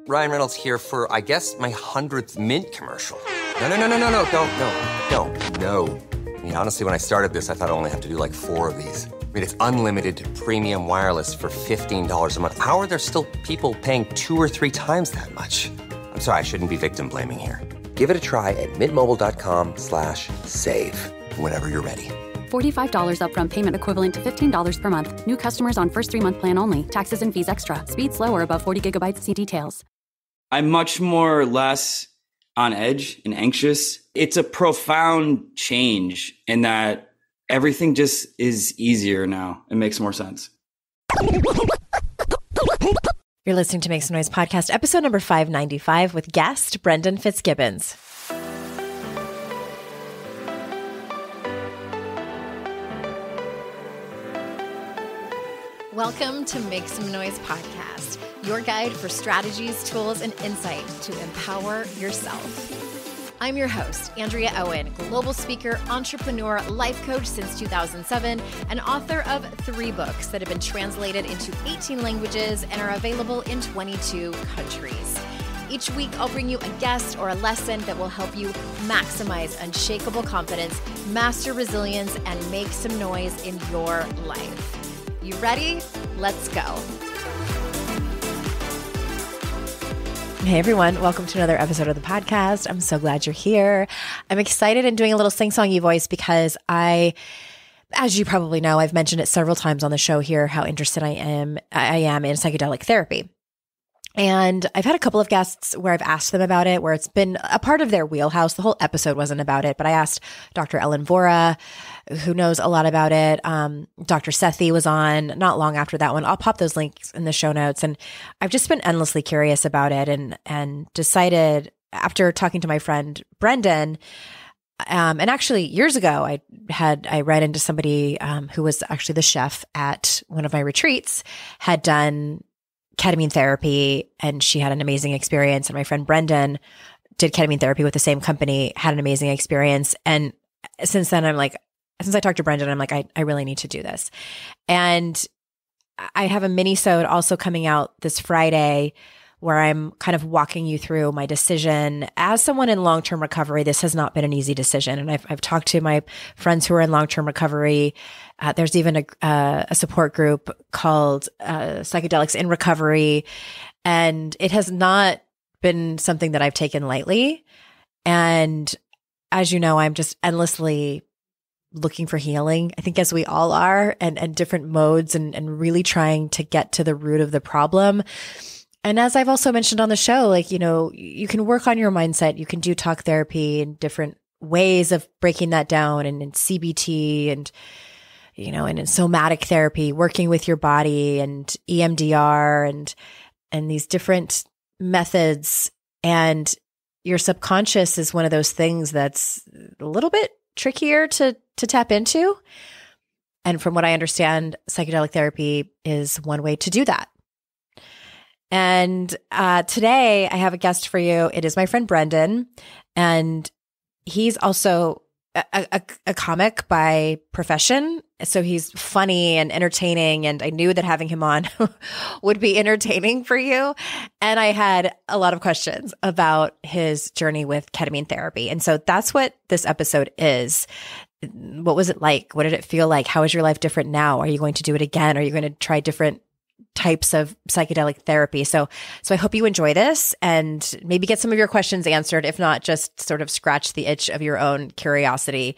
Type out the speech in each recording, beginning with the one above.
Ryan Reynolds here for, I guess, my 100th Mint commercial. No, don't. I mean, honestly, when I started this, I thought I only have to do like 4 of these. I mean, it's unlimited premium wireless for $15 a month. How are there still people paying 2 or 3 times that much? I'm sorry, I shouldn't be victim blaming here. Give it a try at mintmobile.com/save. Whenever you're ready. $45 upfront payment equivalent to $15 per month. New customers on first 3-month plan only. Taxes and fees extra. Speed slower above 40 gigabytes. See details. I'm much more or less on edge and anxious. It's a profound change in that everything just is easier now. It makes more sense. You're listening to Make Some Noise podcast, episode number 595 with guest Brendan Fitzgibbons. Welcome to Make Some Noise podcast, your guide for strategies, tools, and insight to empower yourself. I'm your host, Andrea Owen, global speaker, entrepreneur, life coach since 2007, and author of 3 books that have been translated into 18 languages and are available in 22 countries. Each week, I'll bring you a guest or a lesson that will help you maximize unshakable confidence, master resilience, and make some noise in your life. You ready? Let's go. Hey everyone, welcome to another episode of the podcast. I'm so glad you're here. I'm excited and doing a little sing-songy voice because as you probably know, I've mentioned it several times on the show here, how interested I am in psychedelic therapy. And I've had a couple of guests where I've asked them about it, where it's been a part of their wheelhouse. The whole episode wasn't about it, but I asked Dr. Ellen Vora, who knows a lot about it. Dr. Sethi was on not long after that one. I'll pop those links in the show notes. And I've just been endlessly curious about it and decided after talking to my friend Brendan, and actually years ago, I ran into somebody who was actually the chef at one of my retreats, had done ketamine therapy, and she had an amazing experience. And my friend Brendan did ketamine therapy with the same company, had an amazing experience. And since then, since I talked to Brendan, I'm like, I really need to do this. And I have a mini-sode also coming out this Friday where I'm kind of walking you through my decision. As someone in long-term recovery, this has not been an easy decision. And I've talked to my friends who are in long-term recovery. There's even a support group called Psychedelics in Recovery. And it has not been something that I've taken lightly. And as you know, I'm just endlessly looking for healing, I think, as we all are, and different modes and really trying to get to the root of the problem. And as I've also mentioned on the show, you can work on your mindset. You can do talk therapy and different ways of breaking that down, and in CBT and in somatic therapy, working with your body, and EMDR and these different methods. And your subconscious is one of those things that's a little bit trickier to tap into. And from what I understand, psychedelic therapy is one way to do that. And today I have a guest for you. It is my friend Brendan, and he's also a comic by profession. So he's funny and entertaining, and I knew that having him on would be entertaining for you. And I had a lot of questions about his journey with ketamine therapy. And so that's what this episode is. What was it like? What did it feel like? How is your life different now? Are you going to do it again? Are you going to try different types of psychedelic therapy? So I hope you enjoy this and maybe get some of your questions answered. If not, just sort of scratch the itch of your own curiosity.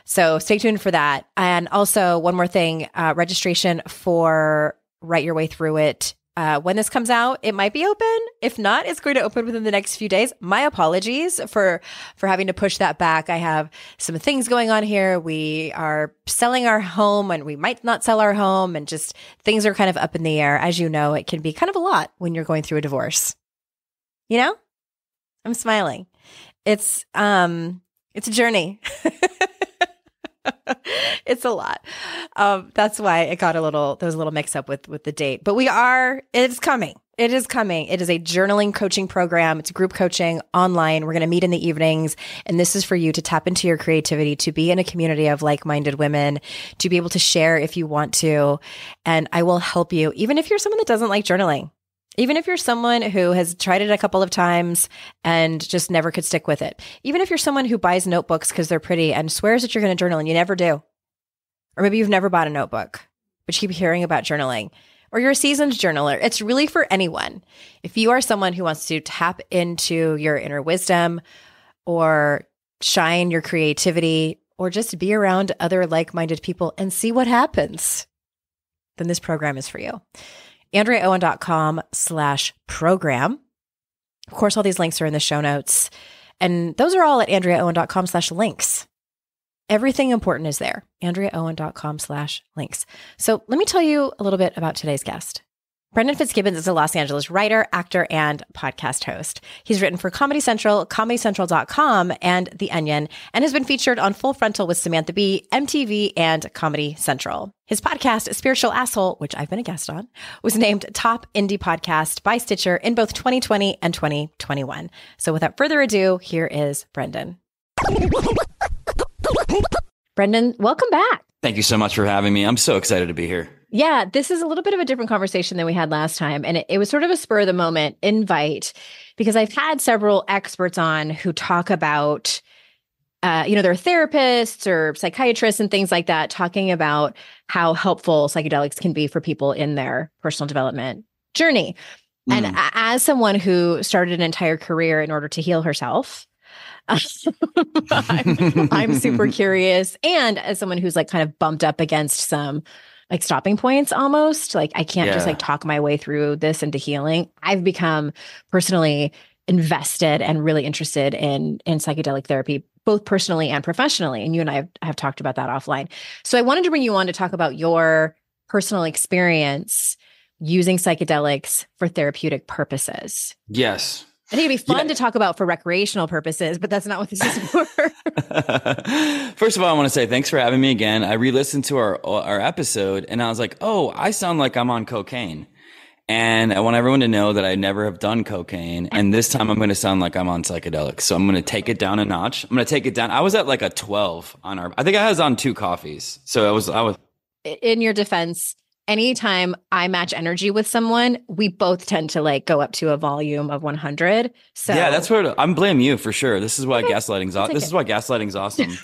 So stay tuned for that. And also one more thing, registration for Write Your Way Through It. When this comes out, it might be open. If not, it's going to open within the next few days. My apologies for having to push that back. I have some things going on here. We are selling our home, and we might not sell our home, and just things are kind of up in the air. As you know, it can be kind of a lot when you're going through a divorce. I'm smiling. It's a journey. It's a lot. That's why it got there was a little mix up with the date, but it's coming. It is coming. It is a journaling coaching program. It's group coaching online. We're going to meet in the evenings, and this is for you to tap into your creativity, to be in a community of like-minded women, to be able to share if you want to. And I will help you, even if you're someone that doesn't like journaling. Even if you're someone who has tried it a couple of times and just never could stick with it. Even if you're someone who buys notebooks because they're pretty and swears that you're going to journal and you never do. Or maybe you've never bought a notebook, but you keep hearing about journaling. Or you're a seasoned journaler. It's really for anyone. If you are someone who wants to tap into your inner wisdom or shine your creativity or just be around other like-minded people and see what happens, then this program is for you. AndreaOwen.com/program. Of course, all these links are in the show notes. And those are all at AndreaOwen.com/links. Everything important is there. AndreaOwen.com/links. So let me tell you a little bit about today's guest. Brendan Fitzgibbons is a Los Angeles writer, actor, and podcast host. He's written for Comedy Central, ComedyCentral.com, and The Onion, and has been featured on Full Frontal with Samantha Bee, MTV, and Comedy Central. His podcast, Spiritual Asshole, which I've been a guest on, was named Top Indie Podcast by Stitcher in both 2020 and 2021. So without further ado, here is Brendan. Brendan, welcome back. Thank you so much for having me. I'm so excited to be here. Yeah, this is a little bit of a different conversation than we had last time. And it was sort of a spur of the moment invite because I've had several experts on who talk about, they're therapists or psychiatrists and things like that, talking about how helpful psychedelics can be for people in their personal development journey. And as someone who started an entire career in order to heal herself, I'm super curious. And as someone who's like kind of bumped up against some like stopping points almost, like I can't just like talk my way through this into healing. I've become personally invested and really interested in psychedelic therapy, both personally and professionally. And you and I have talked about that offline. So I wanted to bring you on to talk about your personal experience using psychedelics for therapeutic purposes. Yes. I think it'd be fun to talk about for recreational purposes, but that's not what this is for. First of all, I want to say thanks for having me again. I re-listened to our episode and I was like, oh, I sound like I'm on cocaine. And I want everyone to know that I never have done cocaine. And this time I'm going to sound like I'm on psychedelics. So I'm going to take it down a notch. I'm going to take it down. I was at like a 12 I think I was on 2 coffees. So I was. In your defense, anytime I match energy with someone, we both tend to like go up to a volume of 100. So yeah, that's where I'm blame you for sure. This is why gaslighting's awesome. This is why gaslighting's awesome.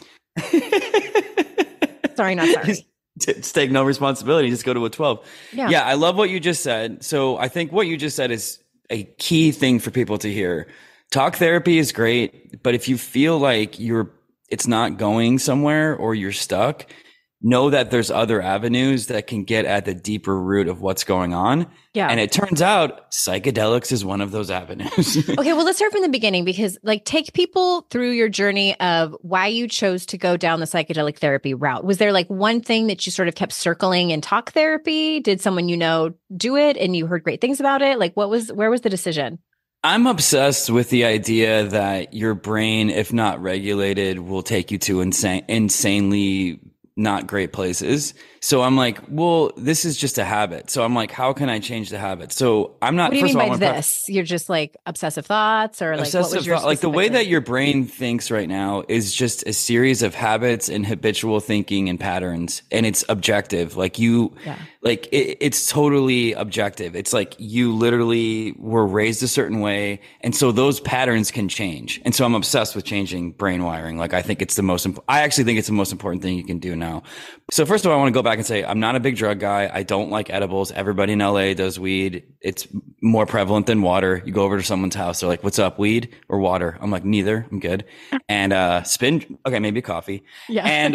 Sorry, not sorry. Just take no responsibility. Just go to a 12. Yeah, I love what you just said. So I think what you just said is a key thing for people to hear. Talk therapy is great, but if you feel like it's not going somewhere or you're stuck, know that there's other avenues that can get at the deeper root of what's going on. Yeah. And it turns out psychedelics is one of those avenues. Okay, well, let's start from the beginning because like take people through your journey of why you chose to go down the psychedelic therapy route. Was there like one thing that you sort of kept circling in talk therapy? Did someone do it and you heard great things about it? Like where was the decision? I'm obsessed with the idea that your brain, if not regulated, will take you to insanely not great places. So I'm like, well, this is just a habit. So I'm like, how can I change the habit? So I'm not. What do you mean by this? You're just like obsessive thoughts, or like what was your like the way that your brain thinks right now is just a series of habits and habitual thinking and patterns, and it's objective. Like it's totally objective. It's like you literally were raised a certain way, and so those patterns can change. And so I'm obsessed with changing brain wiring. Like I think it's I actually think it's the most important thing you can do now. So first of all, I want to go back and say I'm not a big drug guy. I don't like edibles. Everybody in LA does weed. It's more prevalent than water. You go over to someone's house, they're like, "What's up, weed or water?" I'm like, "Neither. I'm good." And okay, maybe coffee. Yeah. And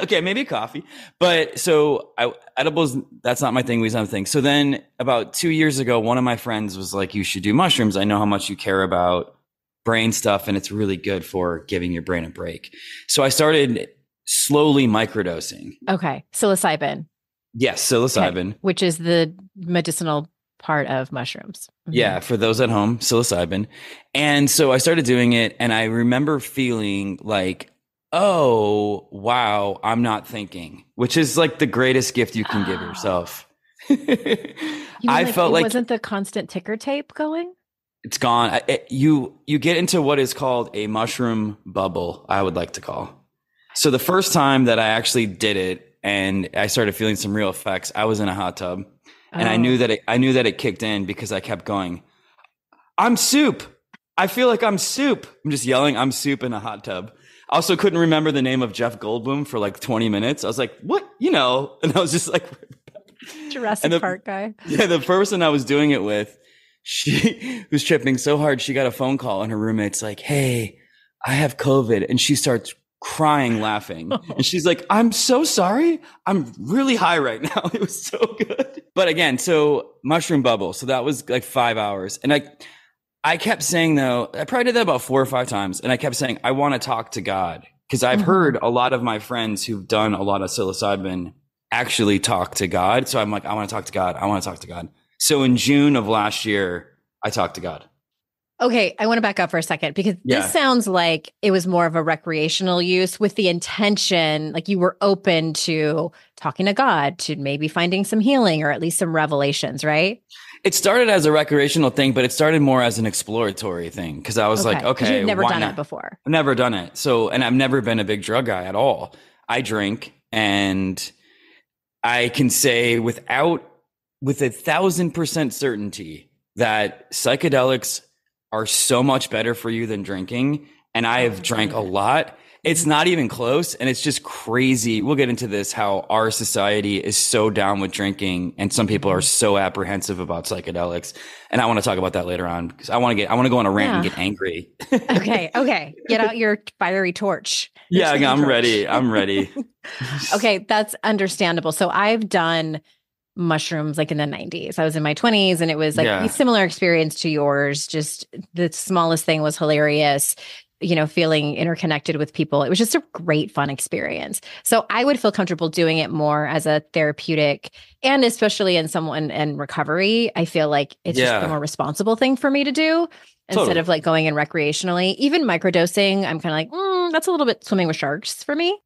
okay, maybe coffee. But so edibles, that's not my thing. Weed's not my thing. So then about 2 years ago, one of my friends was like, "You should do mushrooms. I know how much you care about brain stuff, and it's really good for giving your brain a break." So I started slowly microdosing. Okay. Psilocybin. Yes, psilocybin. Okay. Which is the medicinal part of mushrooms. Mm-hmm. Yeah, for those at home, psilocybin. And so I started doing it, and I remember feeling like, oh, wow, I'm not thinking, which is like the greatest gift you can give yourself. I felt like wasn't the constant ticker tape going? It's gone. You get into what is called a mushroom bubble, I would like to call. So the first time that I actually did it and I started feeling some real effects, I was in a hot tub And I knew that it kicked in because I kept going, I'm soup. I feel like I'm soup. I'm just yelling, I'm soup in a hot tub. I also couldn't remember the name of Jeff Goldblum for like 20 minutes. I was like, what? And I was just like, Jurassic Park guy. Yeah, the person I was doing it with, she was tripping so hard. She got a phone call and her roommate's like, hey, I have COVID. And she starts crying, laughing. And she's like, I'm so sorry. I'm really high right now. It was so good. But again, so mushroom bubble. So that was like 5 hours. And I kept saying, though, I probably did that about 4 or 5 times. And I kept saying, I want to talk to God. Because I've heard a lot of my friends who've done a lot of psilocybin actually talk to God. So I'm like, I want to talk to God. I want to talk to God. So in June of last year, I talked to God. Okay, I want to back up for a second because this sounds like it was more of a recreational use with the intention, like you were open to talking to God, to maybe finding some healing or at least some revelations, right? It started as a recreational thing, but it started more as an exploratory thing because I was like, okay, you've never done not? it before. I've never done it. So, and I've never been a big drug guy at all. I drink, and I can say with 1,000% certainty that psychedelics are so much better for you than drinking. And I have drank a lot. It's not even close. And it's just crazy. We'll get into this, how our society is so down with drinking. And some people are so apprehensive about psychedelics. And I want to talk about that later on because I want to go on a rant and get angry. Okay. Get out your fiery torch. I'm ready. Okay. That's understandable. So I've done mushrooms like in the 90s. I was in my 20s and it was like a similar experience to yours. Just the smallest thing was hilarious, feeling interconnected with people. It was just a great, fun experience. So I would feel comfortable doing it more as a therapeutic, and especially in someone in recovery. I feel like it's just the more responsible thing for me to do instead of like going in recreationally. Even microdosing, I'm kind of like, that's a little bit swimming with sharks for me.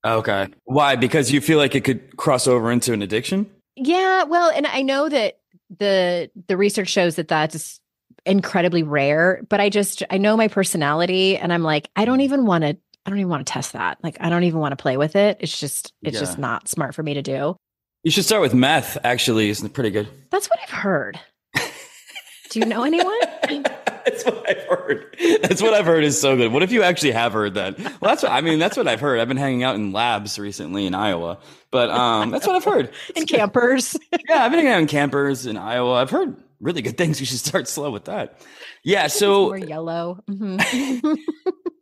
Okay. Why? Because you feel like it could cross over into an addiction? Yeah, well, and I know that the research shows that that's incredibly rare, but I know my personality and I'm like, I don't even want to test that. Like, I don't even want to play with it. It's just not smart for me to do. You should start with meth, actually. It's pretty good. That's what I've heard. Do you know anyone? That's what I've heard. That's what I've heard is so good. What if you actually have heard that? Well, that's what I've heard. I've been hanging out in labs recently in Iowa, but that's what I've heard. In campers. Yeah, I've been hanging out in campers in Iowa. I've heard really good things. You should start slow with that. Yeah, so more yellow. Mm-hmm.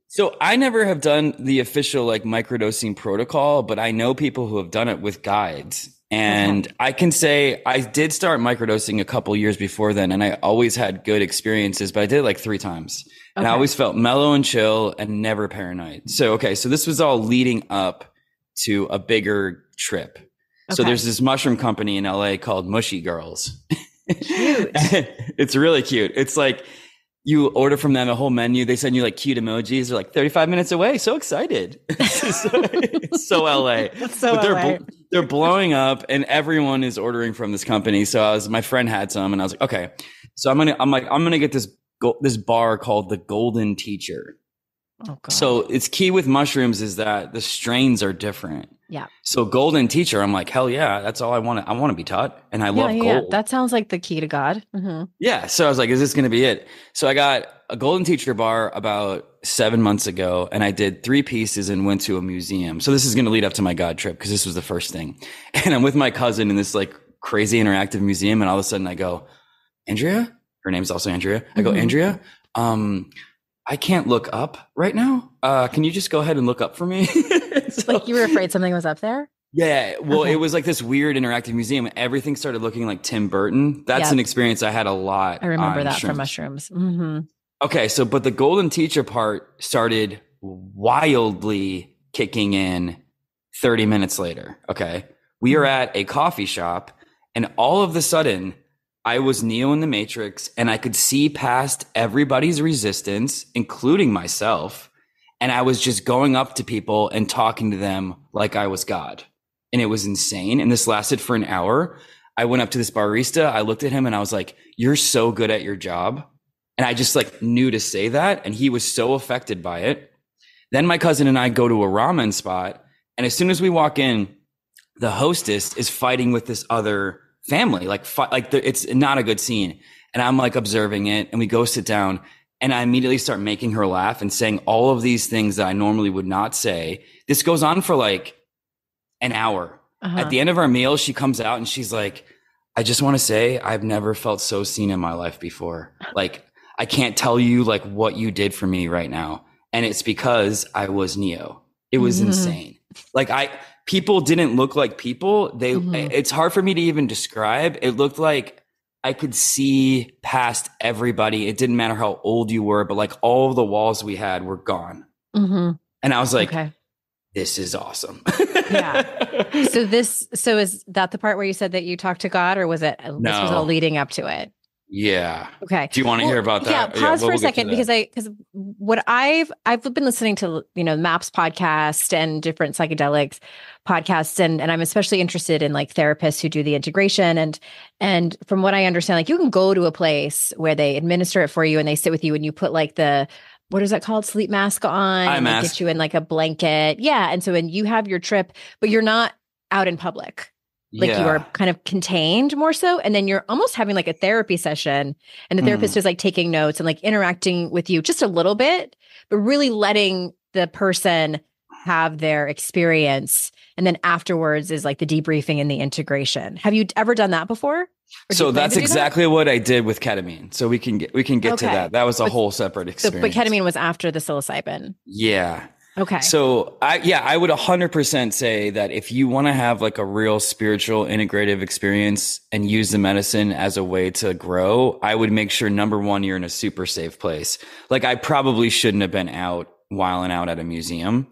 So I never have done the official like microdosing protocol, but I know people who have done it with guides. And I can say I did start microdosing a couple years before then, and I always had good experiences, but I did it like 3 times. And I always felt mellow and chill and never paranoid. So this was all leading up to a bigger trip. So there's this mushroom company in LA called Mushy Girls. Cute. It's really cute. It's like you order from them a whole menu. They send you like cute emojis. They're like 35 minutes away. So excited. It's so LA. That's so LA. They're blowing up and everyone is ordering from this company. So my friend had some and I was like, okay, so I'm going to get this bar called the Golden Teacher. Oh, God. So it's key with mushrooms is that the strains are different. Yeah. So Golden Teacher, I'm like, hell yeah, that's all I want. I want to be taught. And I love gold. Yeah. That sounds like the key to God. Mm-hmm. Yeah. So I was like, is this going to be it? So I got a Golden Teacher bar about 7 months ago and I did 3 pieces and went to a museum. So this is going to lead up to my God trip because this was the first thing. And I'm with my cousin in this like crazy interactive museum. And all of a sudden I go, Andrea, her name's also Andrea. I go, Andrea, I can't look up right now. Can you just go ahead and look up for me? So, like you were afraid something was up there? Yeah. Well, it was like this weird interactive museum. Everything started looking like Tim Burton. That's an experience I had a lot. I remember that from mushrooms. Mm-hmm. Okay. So, but the Golden Teacher part started wildly kicking in 30 minutes later. Okay. We are at a coffee shop and all of a sudden I was Neo in the Matrix and I could see past everybody's resistance, including myself. And I was just going up to people and talking to them like I was God. And it was insane. And this lasted for an hour. I went up to this barista. I looked at him and I was like, you're so good at your job. And I just like knew to say that. And he was so affected by it. Then my cousin and I go to a ramen spot. And as soon as we walk in, the hostess is fighting with this other family, it's not a good scene. And I'm like observing it, and we go sit down, and I immediately start making her laugh and saying all of these things that I normally would not say. This goes on for like an hour. At the end of our meal, she comes out and she's like, I just want to say I've never felt so seen in my life before. Like, I can't tell you like what you did for me right now. And it's because I was Neo. It was insane. Like people didn't look like people. It's hard for me to even describe. It looked like I could see past everybody. It didn't matter how old you were, but like all of the walls we had were gone. And I was like, this is awesome. Yeah. So is that the part where you said that you talked to God, or was it, this was all leading up to it? Yeah. Okay. Do you want to hear about that? Yeah. Pause for a second, because what I've been listening to, MAPS podcast and different psychedelics podcasts. And I'm especially interested in like therapists who do the integration. And from what I understand, like you can go to a place where they administer it for you and they sit with you and you put like what is that called? Sleep mask on. Eye mask. They get you in like a blanket. Yeah. And so when you have your trip, but you're not out in public. Like you are kind of contained more so. And then you're almost having like a therapy session, and the therapist is like taking notes and like interacting with you just a little bit, but really letting the person have their experience. And then afterwards is like the debriefing and the integration. Have you ever done that before? So that's exactly what I did with ketamine. So we can get to that. That was a whole separate experience. But ketamine was after the psilocybin. Yeah. Okay. So I would 100% say that if you want to have like a real spiritual integrative experience and use the medicine as a way to grow, I would make sure, number one, you're in a super safe place. Like I probably shouldn't have been out wilding out at a museum.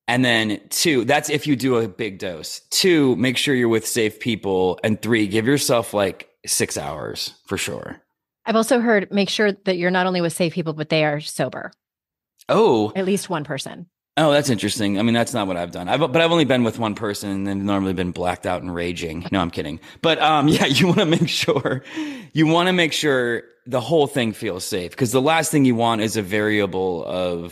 And then 2, that's if you do a big dose. 2, make sure you're with safe people. And 3, give yourself like 6 hours for sure. I've also heard make sure that you're not only with safe people, but they are sober. Oh, at least one person. Oh, that's interesting. I mean, that's not what I've done. But I've only been with one person, and then normally been blacked out and raging. No, I'm kidding. But yeah, you want to make sure the whole thing feels safe, because the last thing you want is a variable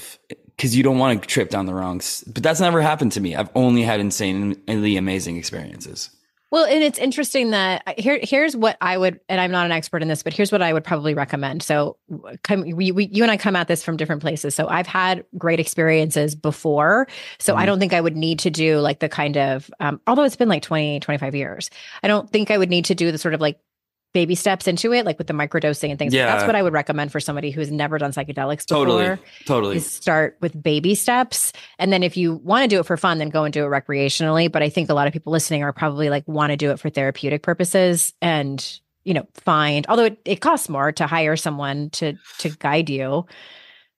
because you don't want to trip down the wrong. But that's never happened to me. I've only had insanely amazing experiences. Well, and it's interesting that here's what I would, and I'm not an expert in this, but here's what I would probably recommend. So you and I come at this from different places. So I've had great experiences before. So I don't think I would need to do like the kind of, although it's been like 20, 25 years, I don't think I would need to do the sort of like baby steps into it, like with the microdosing and things. Yeah. That's what I would recommend for somebody who's never done psychedelics before. Totally. Is start with baby steps. And then if you want to do it for fun, then go and do it recreationally. But I think a lot of people listening are probably like want to do it for therapeutic purposes and, although it costs more to hire someone to guide you.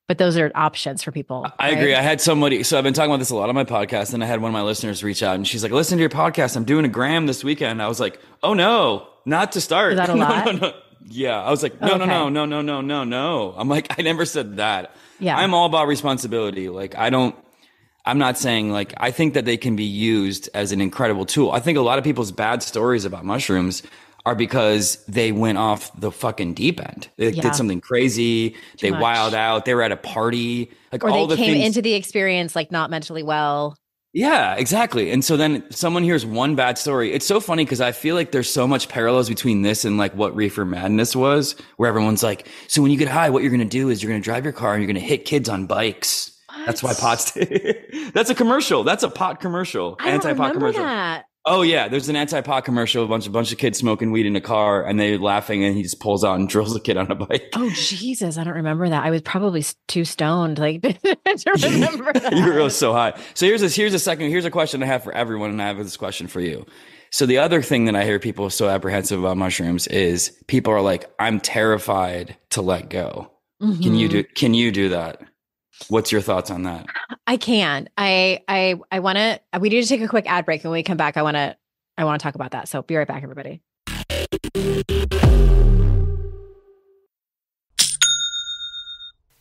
But those are options for people. I agree. I had somebody, so I've been talking about this a lot on my podcast, and I had one of my listeners reach out and she's like, listen to your podcast. I'm doing a gram this weekend. I was like, oh no, not to start. Is that a lot? No. Yeah. I was like, no. I'm like, I never said that. Yeah. I'm all about responsibility. Like I'm not saying like, I think that they can be used as an incredible tool. I think a lot of people's bad stories about mushrooms are because they went off the fucking deep end. They did something crazy. They wilded out. They were at a party. Like, or all they the came things into the experience like not mentally well. Yeah, exactly. And so then someone hears one bad story. It's so funny because I feel like there's so much parallels between this and like what Reefer Madness was, where everyone's like, so when you get high, what you're going to do is you're going to drive your car and you're going to hit kids on bikes. What? That's why pot's That's a commercial. That's a pot commercial. I don't remember that. Oh yeah, there's an anti-pot commercial, a bunch of kids smoking weed in a car, and they're laughing, and he just pulls out and drills a kid on a bike. Oh Jesus, I don't remember that. I was probably too stoned, like to remember that. You were so high. So here's a question I have for everyone, and I have this question for you. So the other thing that I hear people so apprehensive about mushrooms is people are like, I'm terrified to let go. Mm-hmm. Can you do that? What's your thoughts on that? I can. I want to, we need to take a quick ad break. And when we come back, I want to talk about that. So be right back, everybody.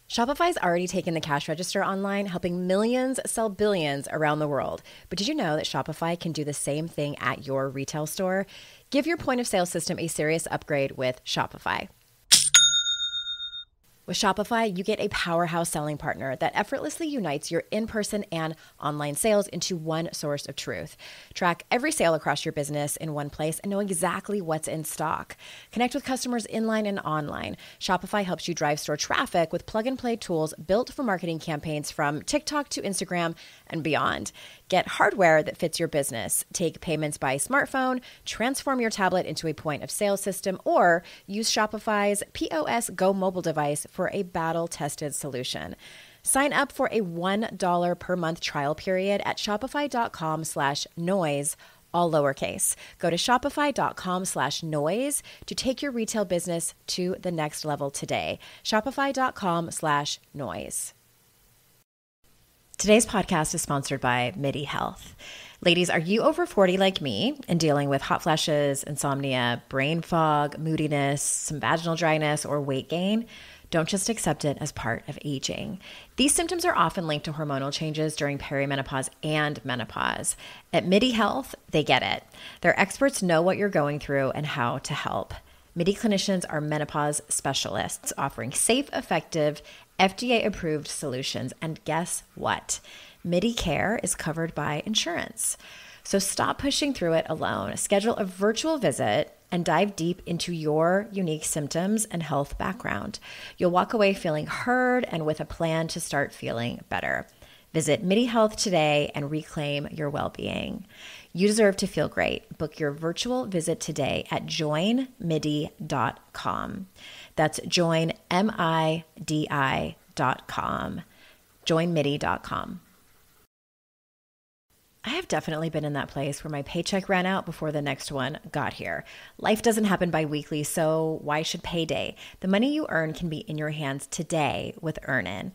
Shopify's already taken the cash register online, helping millions sell billions around the world. But did you know that Shopify can do the same thing at your retail store? Give your point of sale system a serious upgrade with Shopify. With Shopify, you get a powerhouse selling partner that effortlessly unites your in-person and online sales into one source of truth. Track every sale across your business in one place and know exactly what's in stock. Connect with customers inline and online. Shopify helps you drive store traffic with plug-and-play tools built for marketing campaigns from TikTok to Instagram and beyond. Get hardware that fits your business. Take payments by smartphone, transform your tablet into a point-of-sale system, or use Shopify's POS Go mobile device for a battle-tested solution. Sign up for a $1 per month trial period at shopify.com/noise, all lowercase. Go to shopify.com/noise to take your retail business to the next level today. Shopify.com/noise. Today's podcast is sponsored by MIDI Health. Ladies, are you over 40 like me and dealing with hot flashes, insomnia, brain fog, moodiness, some vaginal dryness, or weight gain? Don't just accept it as part of aging. These symptoms are often linked to hormonal changes during perimenopause and menopause. At MIDI Health, they get it. Their experts know what you're going through and how to help. MIDI clinicians are menopause specialists offering safe, effective, FDA-approved solutions. And guess what? MIDI care is covered by insurance. So stop pushing through it alone. Schedule a virtual visit and dive deep into your unique symptoms and health background. You'll walk away feeling heard and with a plan to start feeling better. Visit MIDI Health today and reclaim your well-being. You deserve to feel great. Book your virtual visit today at joinmidi.com. That's joinmidi.com. joinmidi.com. I have definitely been in that place where my paycheck ran out before the next one got here. Life doesn't happen bi-weekly, so why should payday? The money you earn can be in your hands today with Earnin.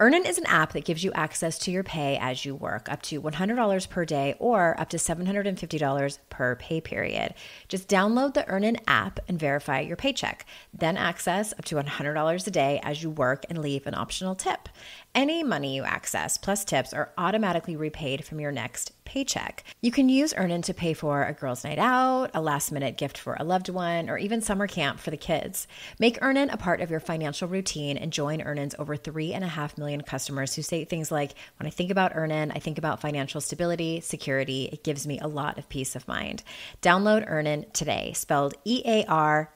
Earnin is an app that gives you access to your pay as you work, up to $100 per day or up to $750 per pay period. Just download the Earnin app and verify your paycheck. Then access up to $100 a day as you work and leave an optional tip. Any money you access plus tips are automatically repaid from your next paycheck. You can use Earnin to pay for a girls' night out, a last-minute gift for a loved one, or even summer camp for the kids. Make Earnin a part of your financial routine and join Earnin's over 3.5 million customers who say things like, when I think about Earnin, I think about financial stability, security. It gives me a lot of peace of mind. Download Earnin today, spelled EARNIN,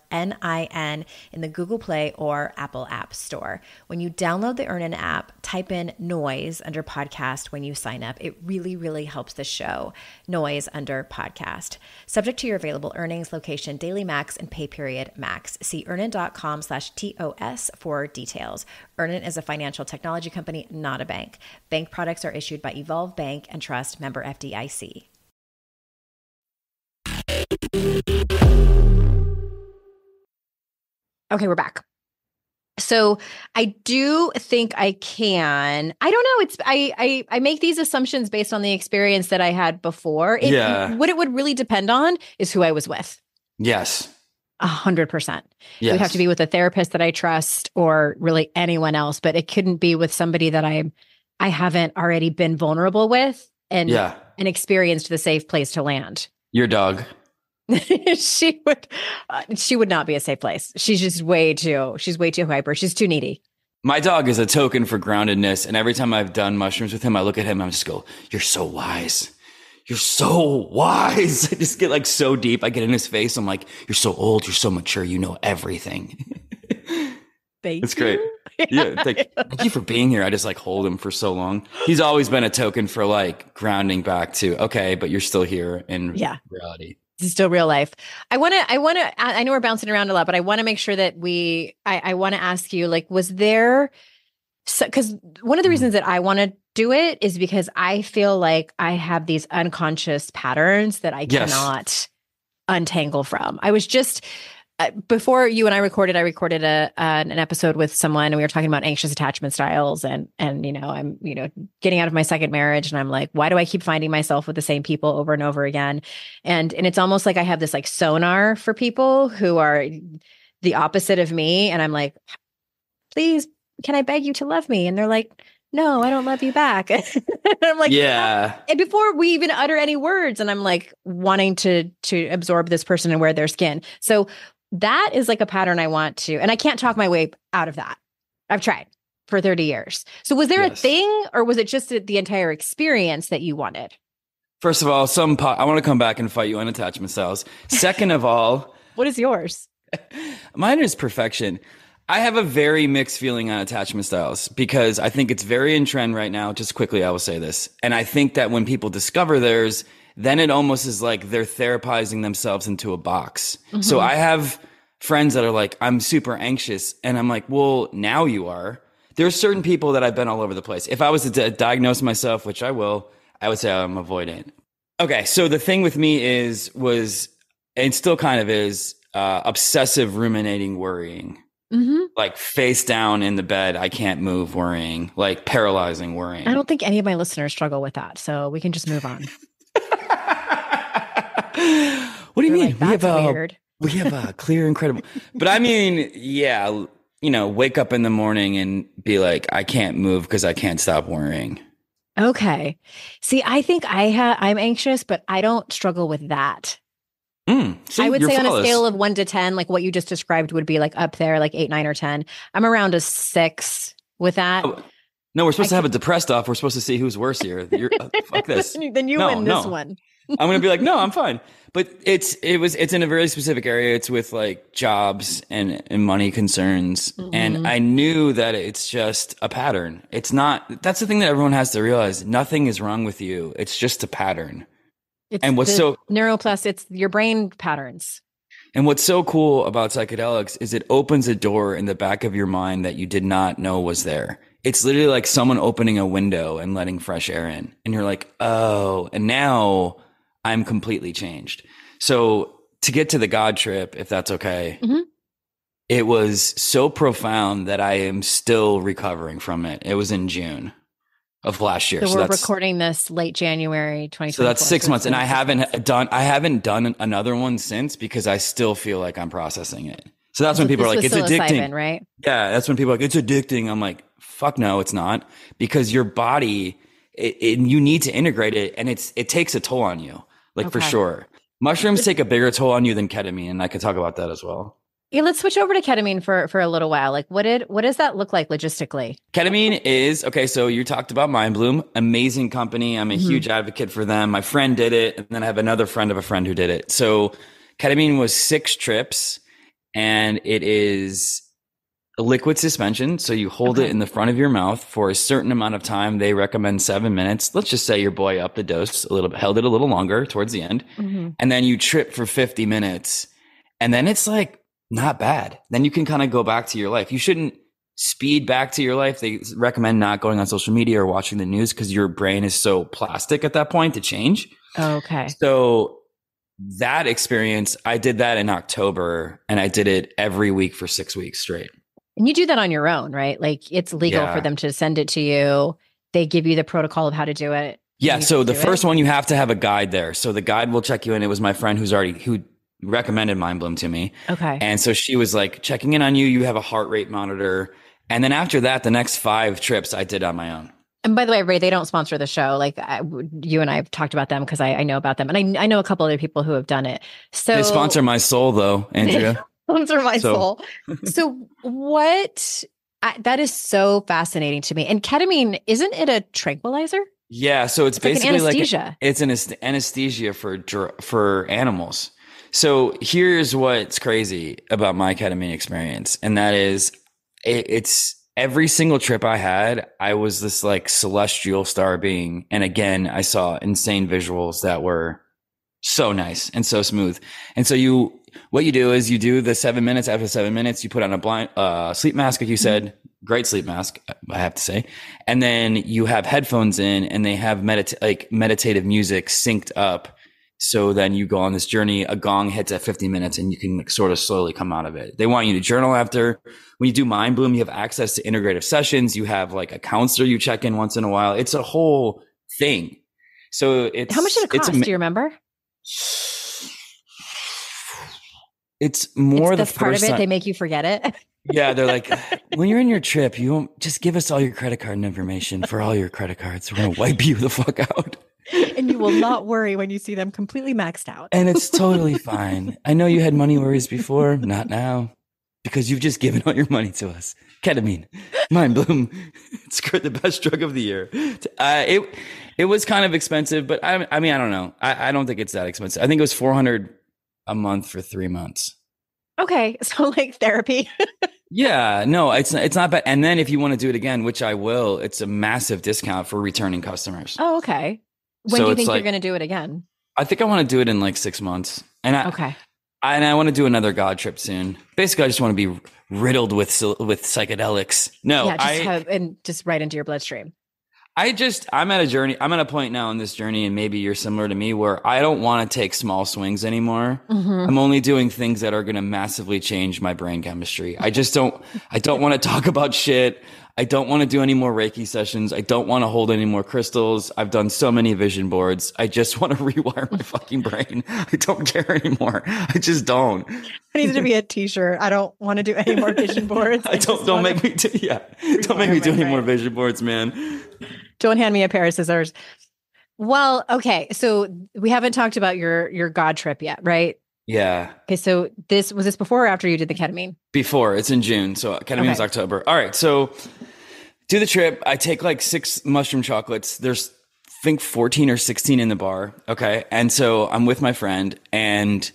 in the Google Play or Apple App Store. When you download the Earnin app, type in Noise under podcast when you sign up. It really, really helps the show. Noise under podcast. Subject to your available earnings, location, daily max, and pay period max. See earnin.com/TOS for details. Earnin is a financial technology company, not a bank. Bank products are issued by Evolve Bank and Trust, member FDIC. Okay, we're back. So I do think I can. I don't know. I make these assumptions based on the experience that I had before. What it would really depend on is who I was with. Yes. 100%. Yes. It would have to be with a therapist that I trust or really anyone else, but it couldn't be with somebody that I haven't already been vulnerable with and experienced the safe place to land. Your dog. She would not be a safe place. She's way too hyper. She's too needy. My dog is a token for groundedness. And every time I've done mushrooms with him, I look at him and I just go, you're so wise. You're so wise. I just get like so deep. I get in his face. I'm like, you're so old. You're so mature. You know everything. It's great. Yeah. Thank you for being here. I just like hold him for so long. He's always been a token for like grounding back to, okay, but you're still here in reality. It's still real life. I know we're bouncing around a lot, but I want to make sure that I want to ask you, like, was there, because one of the reasons that I want to do it is because I feel like I have these unconscious patterns that I cannot untangle from. I was just, before you and I recorded an episode with someone and we were talking about anxious attachment styles and I'm, getting out of my second marriage and I'm like, why do I keep finding myself with the same people over and over again? And it's almost like I have this like sonar for people who are the opposite of me. And I'm like, please, can I beg you to love me? And they're like, no, I don't love you back. And I'm like, yeah. And before we even utter any words, and I'm like wanting to absorb this person and wear their skin. So that is like a pattern I want to, and I can't talk my way out of that. I've tried for 30 years. So was there a thing, or was it just the entire experience that you wanted? First of all, I want to come back and fight you on attachment styles. Second of all, what is yours? Mine is perfection. I have a very mixed feeling on attachment styles because I think it's very in trend right now. Just quickly, I will say this. And I think that when people discover theirs, then it almost is like they're therapizing themselves into a box. Mm-hmm. So I have friends that are like, I'm super anxious. And I'm like, well, now you are. There's certain people that I've been all over the place. If I was to diagnose myself, which I will, I would say I'm avoidant. Okay, so the thing with me was, and still kind of is, obsessive ruminating worrying. Mm-hmm. Like face down in the bed, I can't move worrying, like paralyzing worrying. I don't think any of my listeners struggle with that, so we can just move on. What do you mean? Like, weird. We have a clear, incredible. But I mean, yeah, wake up in the morning and be like, I can't move because I can't stop worrying. Okay. See, I think I'm anxious, but I don't struggle with that. See, I would say flawless. On a scale of 1 to 10, like what you just described would be like up there, like 8, 9, or 10. I'm around a 6 with that. Oh, no, we're supposed to have a depressed off. We're supposed to see who's worse here. Fuck this. Then you win this one. I'm going to be like, no, I'm fine. But it's in a very specific area. It's with like jobs and money concerns. Mm-hmm. And I knew that it's just a pattern. It's not, that's the thing that everyone has to realize. Nothing is wrong with you. It's just a pattern. It's neuroplasticity, it's your brain patterns. And what's so cool about psychedelics is it opens a door in the back of your mind that you did not know was there. It's literally like someone opening a window and letting fresh air in. And you're like, oh, and now I'm completely changed. So to get to the God trip, if that's okay, it was so profound that I am still recovering from it. It was in June of last year. So we're recording this late January 2024. So that's 6 months. And I haven't done another one since because I still feel like I'm processing it. So that's when people are like, it's addicting, right? Yeah. That's when people are like, it's addicting. I'm like, fuck no, it's not, because your body, you need to integrate it. And it takes a toll on you, for sure. Mushrooms take a bigger toll on you than ketamine. And I could talk about that as well. Yeah, let's switch over to ketamine for a little while. Like, what does that look like logistically? Ketamine is, okay, so you talked about Mind Bloom, amazing company. I'm a huge advocate for them. My friend did it, and then I have another friend of a friend who did it. So ketamine was 6 trips, and it is a liquid suspension. So you hold it in the front of your mouth for a certain amount of time. They recommend 7 minutes. Let's just say your boy upped the dose a little bit, held it a little longer towards the end. And then you trip for 50 minutes. And then it's like, not bad. Then you can kind of go back to your life. You shouldn't speed back to your life. They recommend not going on social media or watching the news because your brain is so plastic at that point to change. Okay. So that experience, I did that in October, and I did it every week for 6 weeks straight. And you do that on your own, right? Like, it's legal for them to send it to you. They give you the protocol of how to do it. Yeah. So the first one, you have to have a guide there. So the guide will check you in. It was my friend who recommended Mind Bloom to me. Okay. And so she was like checking in on you. You have a heart rate monitor. And then after that, the next 5 trips I did on my own. And by the way, Ray, they don't sponsor the show. Like you and I have talked about them because I know about them. And I know a couple other people who have done it. So they sponsor my soul though, Andrea. Sponsor my soul. So that is so fascinating to me. And ketamine, isn't it a tranquilizer? Yeah. So it's basically like an anesthesia. It's an anesthesia for animals. So here's what's crazy about my ketamine experience. And that is it's every single trip I had, I was this like celestial star being. And again, I saw insane visuals that were so nice and so smooth. And so what you do is you do the 7 minutes. After 7 minutes, you put on a blind sleep mask, like you said, great sleep mask, I have to say. And then you have headphones in, and they have meditative music synced up. So then you go on this journey, a gong hits at 50 minutes, and you can sort of slowly come out of it. They want you to journal after. When you do Mind Bloom, you have access to integrative sessions. You have like a counselor you check in once in a while. It's a whole thing. So how much did it cost? Do you remember? It's more the part of it. They make you forget it. Yeah. They're like, when you're in your trip, you won't just give us all your credit card information for all your credit cards. We're going to wipe you the fuck out. And you will not worry when you see them completely maxed out. And it's totally fine. I know you had money worries before, not now. because you've just given all your money to us. Ketamine, mind bloom. It's the best drug of the year. It was kind of expensive, but I mean, I don't know. I don't think it's that expensive. I think it was $400 a month for 3 months. Okay. So like therapy. Yeah, no, it's not bad. And then if you want to do it again, which I will, it's a massive discount for returning customers. Oh, okay. When do you think you're going to do it again? I think I want to do it in like 6 months. And I want to do anotother God trip soon. Basically, I just want to be riddled with psychedelics. No, and just right into your bloodstream. I'm at a journey. I'm at a point now in this journey, and maybe you're similar to me, where I don't want to take small swings anymore. Mm-hmm. I'm only doing things that are going to massively change my brain chemistry. I don't want to talk about shit. I don't want to do any more Reiki sessions. I don't want to hold any more crystals. I've done so many vision boards. I just want to rewire my fucking brain. I don't care anymore. I just don't. I need to be a t-shirt. I don't want to do any more vision boards. Don't make me do any more vision boards, man. Don't hand me a pair of scissors. Well, okay. So we haven't talked about your God trip yet, right? Yeah. Okay. So was this before or after you did the ketamine? Before. It's in June. So ketamine was October. All right. So do the trip. I take like 6 mushroom chocolates. There's, I think, 14 or 16 in the bar. Okay. And so I'm with my friend, and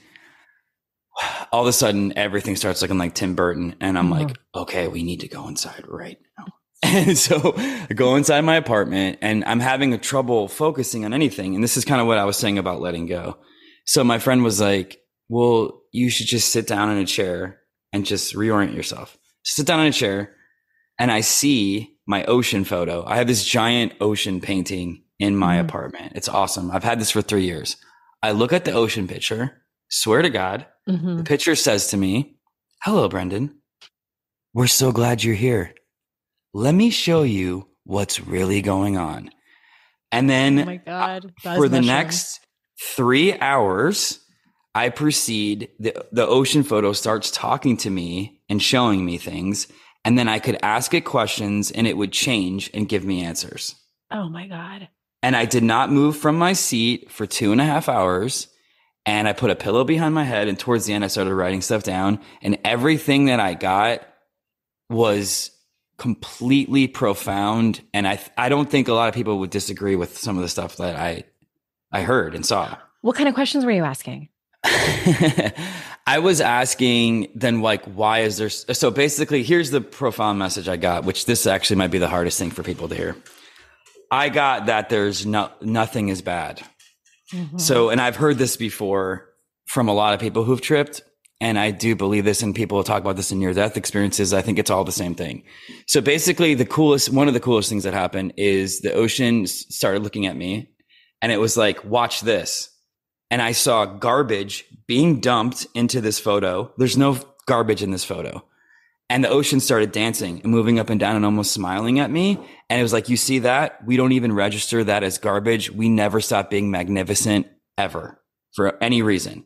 all of a sudden everything starts looking like Tim Burton. And I'm like, okay, we need to go inside right now. And so I go inside my apartment, and I'm having trouble focusing on anything. And this is kind of what I was saying about letting go. So my friend was like, well, you should just sit down in a chair and just reorient yourself. Sit down in a chair, and I see my ocean photo. I have this giant ocean painting in my apartment. It's awesome. I've had this for 3 years. I look at the ocean picture, swear to God, the picture says to me, hello, Brendan. We're so glad you're here. Let me show you what's really going on. And then oh my God, for the next 3 hours, I proceed, the ocean photo starts talking to me and showing me things. And then I could ask it questions, and it would change and give me answers. Oh my God. And I did not move from my seat for 2.5 hours. And I put a pillow behind my head. And towards the end, I started writing stuff down. And everything that I got was completely profound. And I don't think a lot of people would disagree with some of the stuff that I heard and saw. What kind of questions were you asking? I was asking then, like, why is there? So basically, here's the profound message I got, which this actually might be the hardest thing for people to hear. I got that there's nothing is bad. So, and I've heard this before from a lot of people who've tripped, and I do believe this, and people talk about this in near-death experiences. I think it's all the same thing. So basically, one of the coolest things that happened is the ocean started looking at me, and it was like, watch this. And I saw garbage being dumped into this photo. There's no garbage in this photo. And the ocean started dancing and moving up and down and almost smiling at me. And it was like, you see that? We don't even register that as garbage. We never stop being magnificent ever for any reason.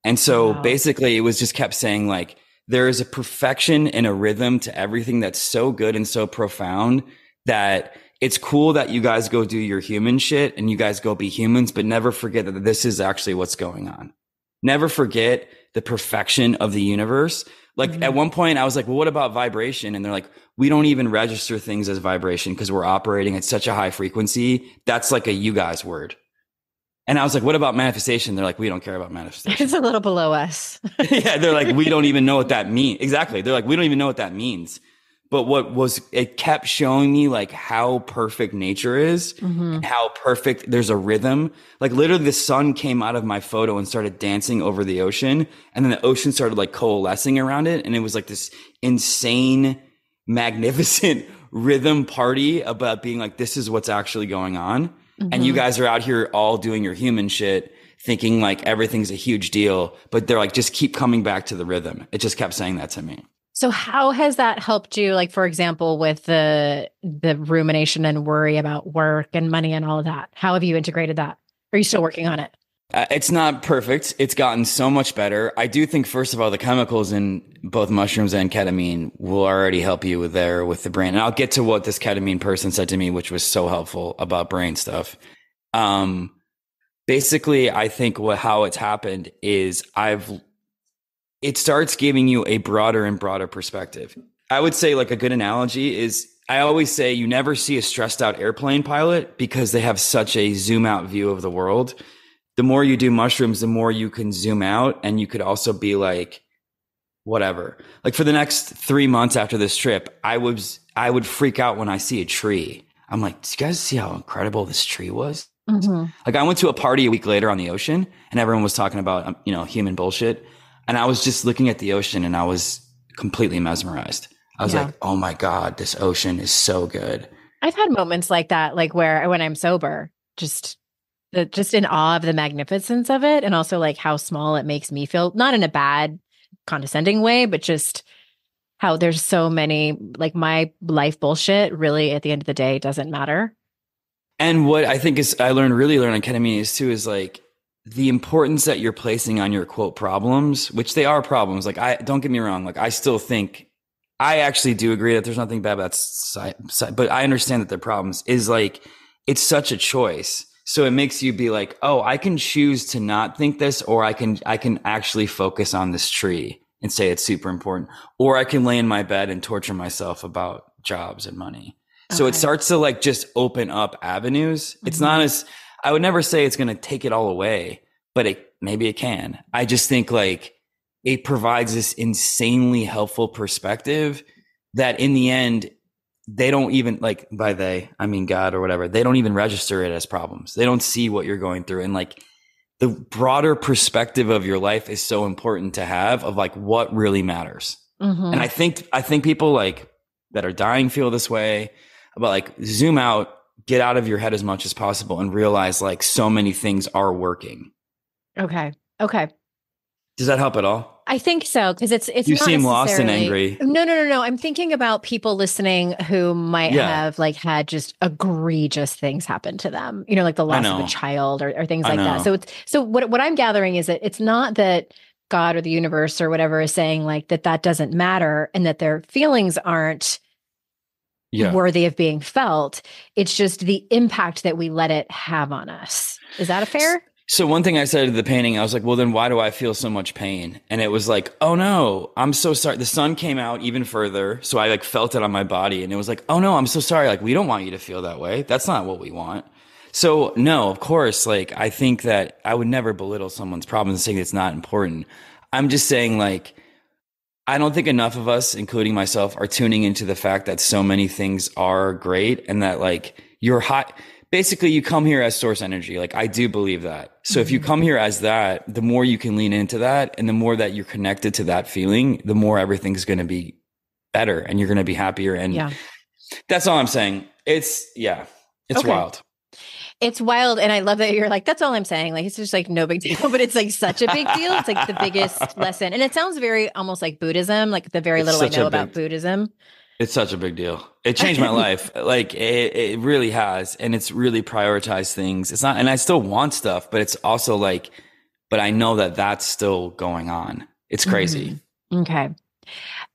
And so basically it was just kept saying, like, there is a perfection and a rhythm to everything that's so good and so profound that it's cool that you guys go do your human shit and you guys go be humans, but never forget that this is actually what's going on. Never forget the perfection of the universe. Like at one point I was like, well, what about vibration? And they're like, we don't even register things as vibration because we're operating at such a high frequency. That's like a you guys word. And I was like, what about manifestation? They're like, we don't care about manifestation. It's a little below us. Yeah. They're like, we don't even know what that means. Exactly. They're like, we don't even know what that means. But it kept showing me like how perfect nature is and how perfect there's a rhythm. Like literally the sun came out of my photo and started dancing over the ocean. And then the ocean started like coalescing around it. And it was like this insane, magnificent rhythm party about being like, this is what's actually going on. And you guys are out here all doing your human shit, thinking like everything's a huge deal. But they're like, just keep coming back to the rhythm. It just kept saying that to me. So how has that helped you? Like, for example, with the rumination and worry about work and money and all of that, how have you integrated that? Are you still working on it? It's not perfect. It's gotten so much better. I do think, first of all, the chemicals in both mushrooms and ketamine will already help you with the brain. And I'll get to what this ketamine person said to me, which was so helpful about brain stuff. Basically, I think how it's happened is it starts giving you a broader and broader perspective. I would say like a good analogy is I always say you never see a stressed out airplane pilot because they have such a zoom out view of the world. The more you do mushrooms, the more you can zoom out, and you could also be like, whatever. Like for the next 3 months after this trip, I would freak out when I see a tree. I'm like, do you guys see how incredible this tree was? Mm-hmm. Like I went to a party a week later on the ocean and everyone was talking about, human bullshit. And I was just looking at the ocean and I was completely mesmerized. I was like, oh my God, this ocean is so good. I've had moments like that, like where when I'm sober, just in awe of the magnificence of it. And also like how small it makes me feel, not in a bad condescending way, but just how there's so many, like my life bullshit really at the end of the day doesn't matter. And what I think is I really learned on ketamine is like the importance that you're placing on your quote problems, which they are problems. Like don't get me wrong. Like I still think I actually do agree that there's nothing bad about but I understand that they're problems is like, it's such a choice. So it makes you be like, oh, I can choose to not think this, or I can actually focus on this tree and say it's super important, or I can lay in my bed and torture myself about jobs and money. Okay. So it starts to like just open up avenues. Mm-hmm. It's not as, I would never say it's going to take it all away, but maybe it can. I just think like it provides this insanely helpful perspective that in the end, they don't even like by they, I mean God or whatever, they don't even register it as problems. They don't see what you're going through. And like the broader perspective of your life is so important to have of like what really matters. Mm-hmm. And I think people like that are dying feel this way about like zoom out, get out of your head as much as possible and realize like so many things are working. Okay. Does that help at all? I think so, because it's you not seem lost and angry. No. I'm thinking about people listening who might have like had just egregious things happen to them. Like the loss of a child or things like that. So what I'm gathering is that it's not that God or the universe or whatever is saying like that doesn't matter and that their feelings aren't worthy of being felt. It's just the impact that we let it have on us. Is that a fair? So one thing I said to the painting, I was like, well, then why do I feel so much pain? And it was like, oh no, I'm so sorry. The sun came out even further. So I like felt it on my body and it was like, oh no, I'm so sorry. Like, we don't want you to feel that way. That's not what we want. So no, of course, like, I think that I would never belittle someone's problems and saying it's not important. I'm just saying like, I don't think enough of us, including myself, are tuning into the fact that so many things are great and that like you're hot. Basically, you come here as source energy. Like, I do believe that. So if you come here as that, the more you can lean into that and the more that you're connected to that feeling, the more everything's going to be better and you're going to be happier. And that's all I'm saying. It's wild. It's wild. And I love that you're like, that's all I'm saying. Like, it's just like no big deal, but it's like such a big deal. It's like the biggest lesson. And it sounds very almost like Buddhism, like the very little I know about Buddhism. It's such a big deal. It changed my life. Like it really has. And it's really prioritized things. It's not, and I still want stuff, but it's also like, but I know that that's still going on. It's crazy. Mm-hmm. Okay.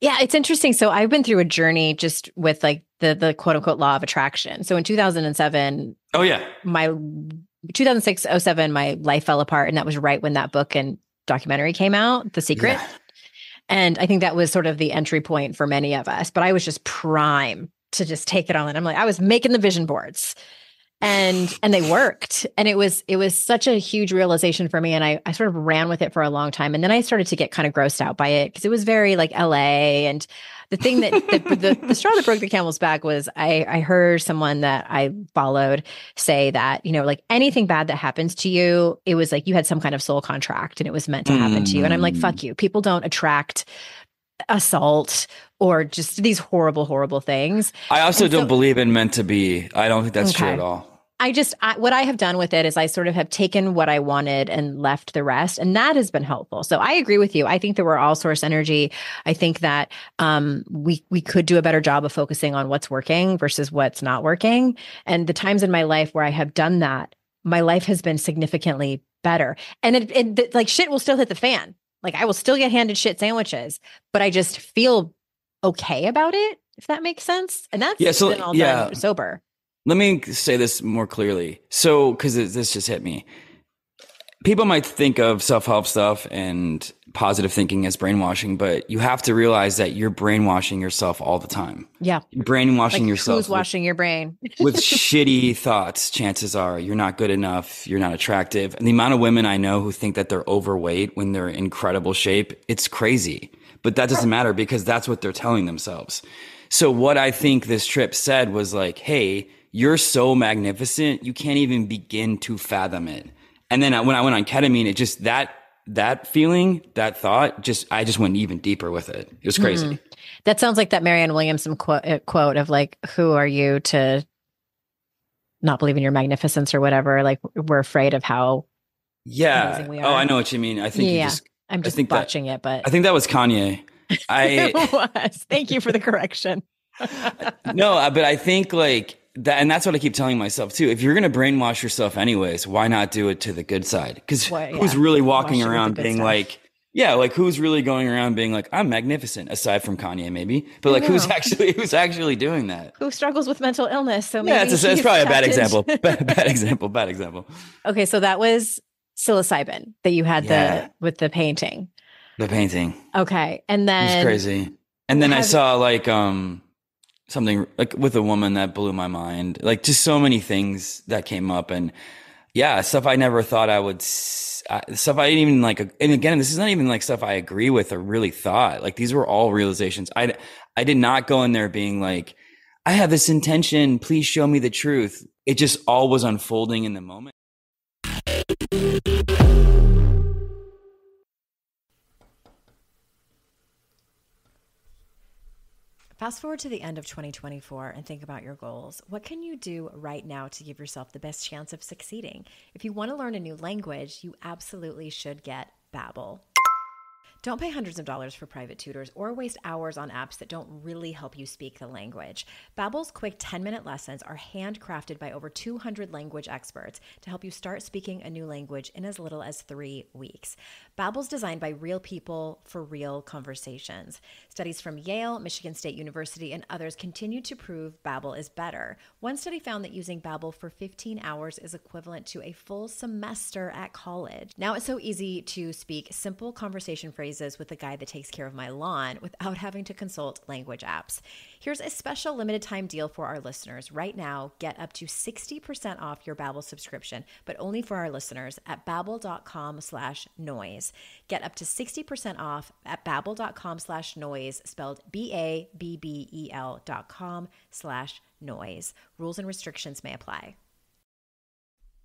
Yeah. It's interesting. So I've been through a journey just with like the quote unquote law of attraction. So in 2007, my 2006-07, my life fell apart. And that was right when that book and documentary came out, The Secret. Yeah. And I think that was sort of the entry point for many of us, but I was just prime to just take it on. And I'm like, I was making the vision boards and they worked. And it was such a huge realization for me. And I sort of ran with it for a long time. And then I started to get kind of grossed out by it because it was very like LA. And the thing that the straw that broke the camel's back was I heard someone that I followed say that, like anything bad that happens to you, it was like you had some kind of soul contract and it was meant to happen to you. And I'm like, fuck you. People don't attract assault or just these horrible, horrible things. I also don't believe in meant to be. I don't think that's true at all. What I have done with it is I sort of have taken what I wanted and left the rest. And that has been helpful. So I agree with you. I think that we're all source energy. I think that we could do a better job of focusing on what's working versus what's not working. And the times in my life where I have done that, my life has been significantly better. And it like shit will still hit the fan. Like I will still get handed shit sandwiches, but I just feel okay about it, if that makes sense. And that's been all done sober. Let me say this more clearly. So, because this just hit me. People might think of self-help stuff and positive thinking as brainwashing, but you have to realize that you're brainwashing yourself all the time. Yeah. You're brainwashing yourself. Who's washing your brain? With shitty thoughts. Chances are you're not good enough. You're not attractive. And the amount of women I know who think that they're overweight when they're in incredible shape, it's crazy. But that doesn't matter because that's what they're telling themselves. So what I think this trip said was like, hey, you're so magnificent, you can't even begin to fathom it. And then when I went on ketamine, it just that feeling, that thought, I just went even deeper with it. It was crazy. Mm-hmm. That sounds like that Marianne Williamson quote of like, who are you to not believe in your magnificence or whatever? Like, we're afraid of how amazing we are. Oh, I know what you mean. I think I'm just botching it, but I think that was Kanye. It was. Thank you for the correction. No, but I think like that, and that's what I keep telling myself too. If you're going to brainwash yourself anyways, why not do it to the good side? Because who's really walking around being like, who's really going around being like, I'm magnificent, aside from Kanye maybe, but like who's actually doing that? Who struggles with mental illness? So maybe it's probably a bad example. Bad example. Okay, so that was psilocybin that you had with the painting. The painting. Okay, and then it was crazy. And then I saw like something like with a woman that blew my mind. Like just so many things that came up, and stuff I never thought I would. Stuff I didn't even like. And again, this is not even like stuff I agree with or really thought. Like these were all realizations. I did not go in there being like, I have this intention. Please show me the truth. It just all was unfolding in the moment. Fast forward to the end of 2024 and think about your goals. What can you do right now to give yourself the best chance of succeeding? If you want to learn a new language, you absolutely should get Babbel. Don't pay hundreds of dollars for private tutors or waste hours on apps that don't really help you speak the language. Babbel's quick 10-minute lessons are handcrafted by over 200 language experts to help you start speaking a new language in as little as 3 weeks. Babbel's designed by real people for real conversations. Studies from Yale, Michigan State University, and others continue to prove Babbel is better. One study found that using Babbel for 15 hours is equivalent to a full semester at college. Now it's so easy to speak simple conversation phrases with the guy that takes care of my lawn without having to consult language apps. Here's a special limited time deal for our listeners. Right now, get up to 60% off your Babbel subscription, but only for our listeners at babbel.com/noise. Get up to 60% off at babbel.com/noise, spelled BABBEL.com/noise. Rules and restrictions may apply.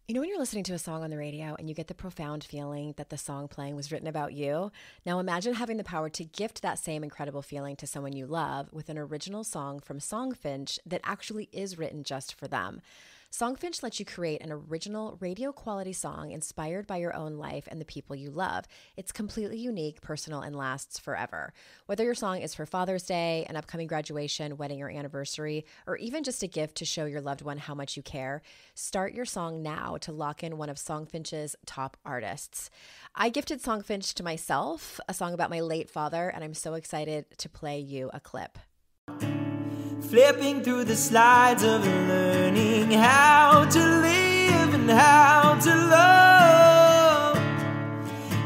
You know when you're listening to a song on the radio and you get the profound feeling that the song playing was written about you? Now imagine having the power to gift that same incredible feeling to someone you love with an original song from Songfinch that actually is written just for them. Songfinch lets you create an original radio quality song inspired by your own life and the people you love. It's completely unique, personal, and lasts forever. Whether your song is for Father's Day, an upcoming graduation, wedding, or anniversary, or even just a gift to show your loved one how much you care, start your song now to lock in one of Songfinch's top artists. I gifted Songfinch to myself, a song about my late father, and I'm so excited to play you a clip. Flipping through the slides of learning how to live and how to love,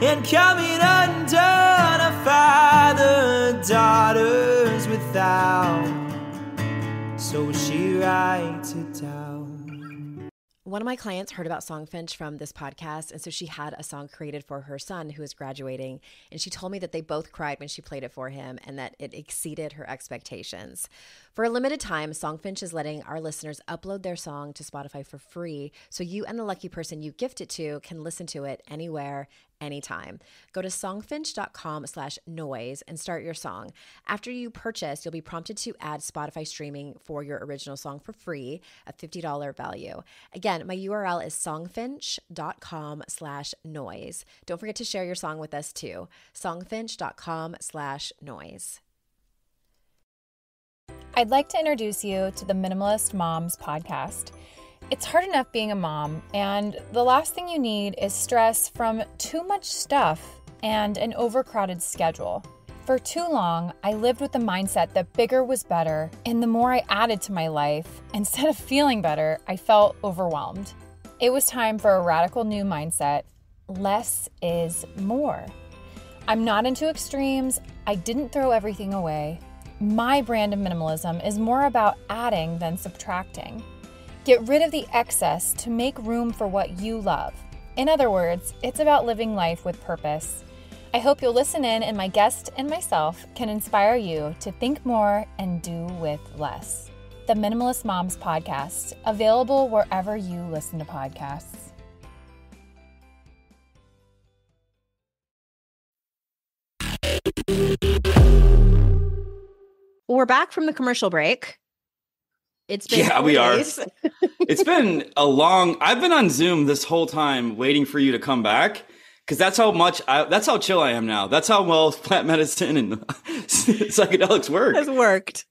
and coming undone a father, daughters without, so she writes it down. One of my clients heard about Songfinch from this podcast, and so she had a song created for her son who was graduating, and she told me that they both cried when she played it for him and that it exceeded her expectations. For a limited time, Songfinch is letting our listeners upload their song to Spotify for free, so you and the lucky person you gift it to can listen to it anywhere, anytime. Go to songfinch.com/noise and start your song. After you purchase, you'll be prompted to add Spotify streaming for your original song for free, a $50 value. Again, my URL is songfinch.com/noise. Don't forget to share your song with us too. songfinch.com/noise. I'd like to introduce you to the Minimalist Moms podcast. It's hard enough being a mom, and the last thing you need is stress from too much stuff and an overcrowded schedule. For too long, I lived with the mindset that bigger was better, and the more I added to my life, instead of feeling better, I felt overwhelmed. It was time for a radical new mindset. Less is more. I'm not into extremes. I didn't throw everything away. My brand of minimalism is more about adding than subtracting. Get rid of the excess to make room for what you love. In other words, it's about living life with purpose. I hope you'll listen in and my guest and myself can inspire you to think more and do with less. The Minimalist Moms Podcast, available wherever you listen to podcasts. We're back from the commercial break. It's been we days. are. It's been I've been on Zoom this whole time waiting for you to come back because that's how chill I am now. That's how well plant medicine and psychedelics work. Has worked.